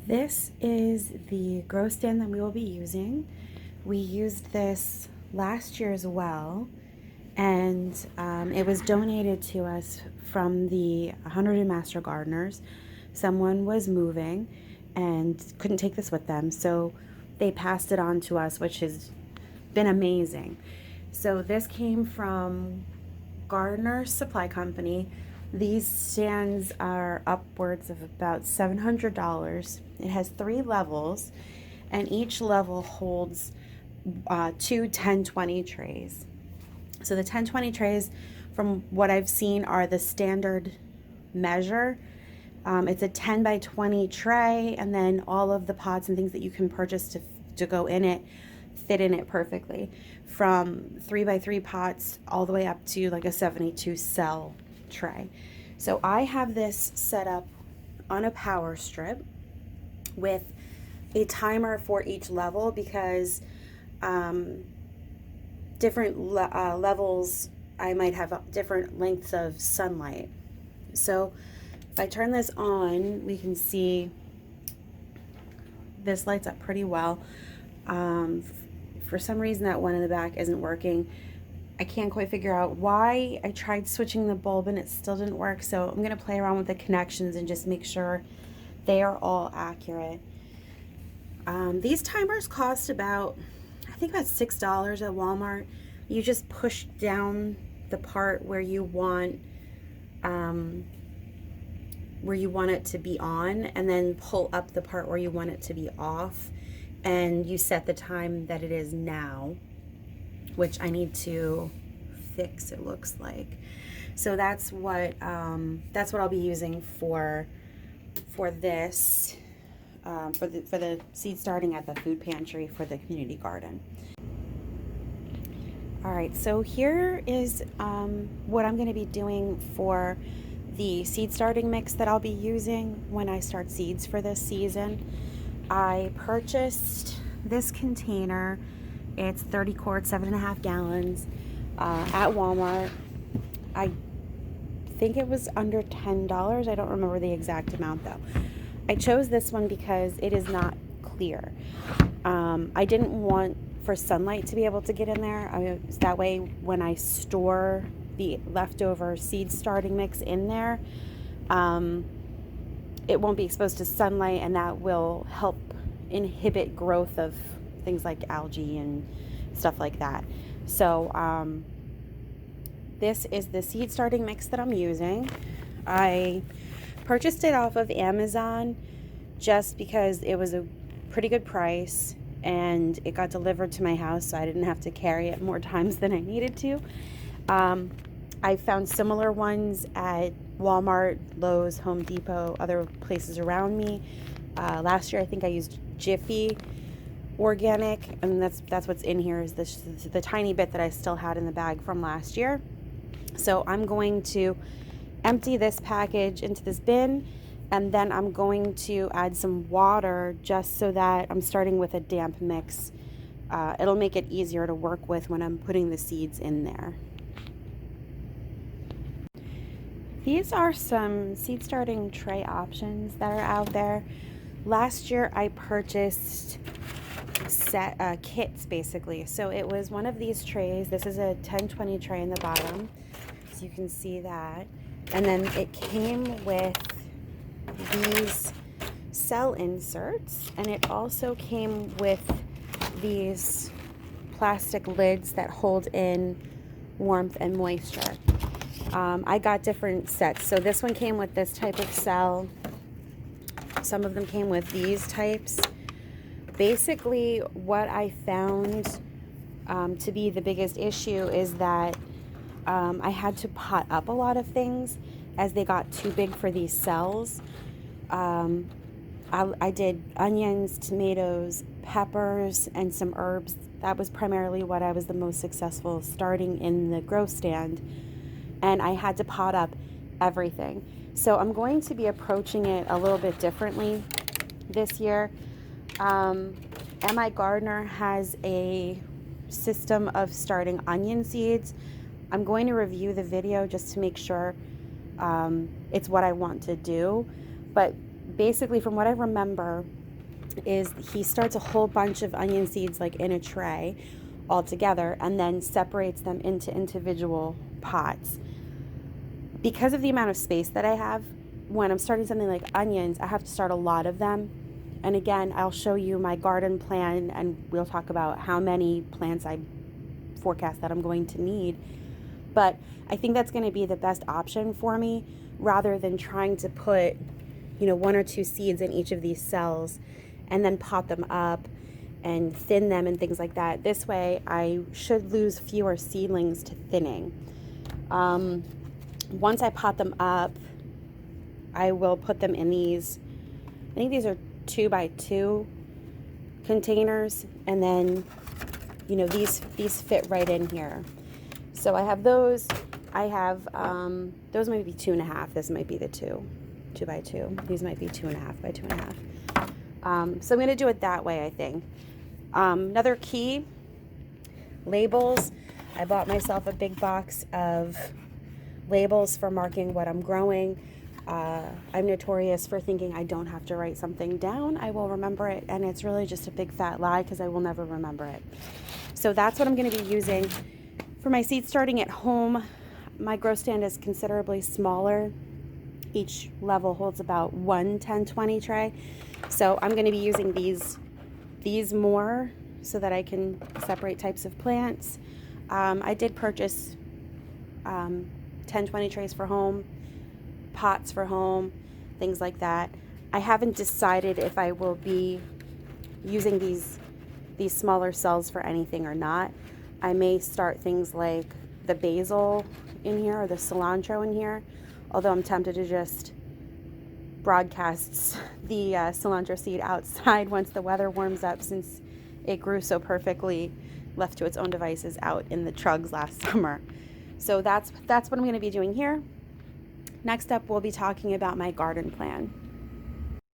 This is the grow stand that we will be using. We used this last year as well, and it was donated to us from the 100 Master Gardeners. Someone was moving and couldn't take this with them, so they passed it on to us, which has been amazing. So this came from Gardener Supply Company. These stands are upwards of about $700. It has 3 levels, and each level holds 2 10-20 trays. So the 10-20 trays, from what I've seen, are the standard measure. It's a 10 by 20 tray, and then all of the pots and things that you can purchase to go in it fit in it perfectly, from 3 by 3 pots all the way up to like a 72 cell tray. So I have this set up on a power strip with a timer for each level, because different levels I might have different lengths of sunlight. So if I turn this on, we can see this lights up pretty well. For some reason that one in the back isn't working. I can't quite figure out why. I tried switching the bulb and it still didn't work, so I'm going to play around with the connections and just make sure they are all accurate. These timers cost about, I think about $6 at Walmart. You just push down the part where you want it to be on, and then pull up the part where you want it to be off, and you set the time that it is now, which I need to fix, it looks like. So that's what I'll be using for this, for the seed starting at the food pantry for the community garden. All right, so here is what I'm going to be doing for the seed starting mix that I'll be using when I start seeds for this season. I purchased this container. It's 30 quarts, 7.5 gallons at Walmart. I think it was under $10. I don't remember the exact amount though. I chose this one because it is not clear. I didn't want for sunlight to be able to get in there. That way when I store the leftover seed starting mix in there, it won't be exposed to sunlight, and that will help inhibit growth of things like algae and stuff like that. So this is the seed starting mix that I'm using. I purchased it off of Amazon just because it was a pretty good price, and it got delivered to my house, so I didn't have to carry it more times than I needed to. I found similar ones at Walmart, Lowe's, Home Depot, other places around me. Last year I think I used Jiffy Organic, and that's what's in here, is the tiny bit that I still had in the bag from last year. So I'm going to empty this package into this bin, and then I'm going to add some water just so that I'm starting with a damp mix. It'll make it easier to work with when I'm putting the seeds in there. These are some seed starting tray options that are out there. Last year I purchased kits basically. So it was one of these trays. This is a 10-20 tray in the bottom, so you can see that. And then it came with these cell inserts, and it also came with these plastic lids that hold in warmth and moisture. I got different sets. So this one came with this type of cell. Some of them came with these types. Basically, what I found to be the biggest issue is that I had to pot up a lot of things as they got too big for these cells. I did onions, tomatoes, peppers, and some herbs. That was primarily what I was the most successful starting in the grow stand. And I had to pot up everything. So I'm going to be approaching it a little bit differently this year. MI Gardener has a system of starting onion seeds. I'm going to review the video just to make sure it's what I want to do. But basically, from what I remember, is he starts a whole bunch of onion seeds like in a tray all together and then separates them into individual pots. Because of the amount of space that I have, when I'm starting something like onions, I have to start a lot of them. And again, I'll show you my garden plan and we'll talk about how many plants I forecast that I'm going to need. But I think that's going to be the best option for me, rather than trying to put, one or two seeds in each of these cells and then pot them up and thin them and things like that. This way I should lose fewer seedlings to thinning. Once I pot them up, I will put them in these, I think these are 2x2 containers, and then these fit right in here. So I have those. I have those might be 2.5. This might be the 2x2. These might be 2.5 by 2.5. So I'm going to do it that way, I think. Another key, labels. I bought myself a big box of labels for marking what I'm growing. I'm notorious for thinking I don't have to write something down. I will remember it, and it's really just a big fat lie because I will never remember it. So that's what I'm going to be using. For my seed starting at home, my grow stand is considerably smaller. Each level holds about 1 10-20 tray. So I'm going to be using these more so that I can separate types of plants. I did purchase 10-20 trays for home, pots for home, things like that. I haven't decided if I will be using these smaller cells for anything or not. I may start things like the basil in here or the cilantro in here, although I'm tempted to just broadcast the cilantro seed outside once the weather warms up, since it grew so perfectly left to its own devices out in the trugs last summer. So that's what I'm going to be doing here. Next up, we'll be talking about my garden plan.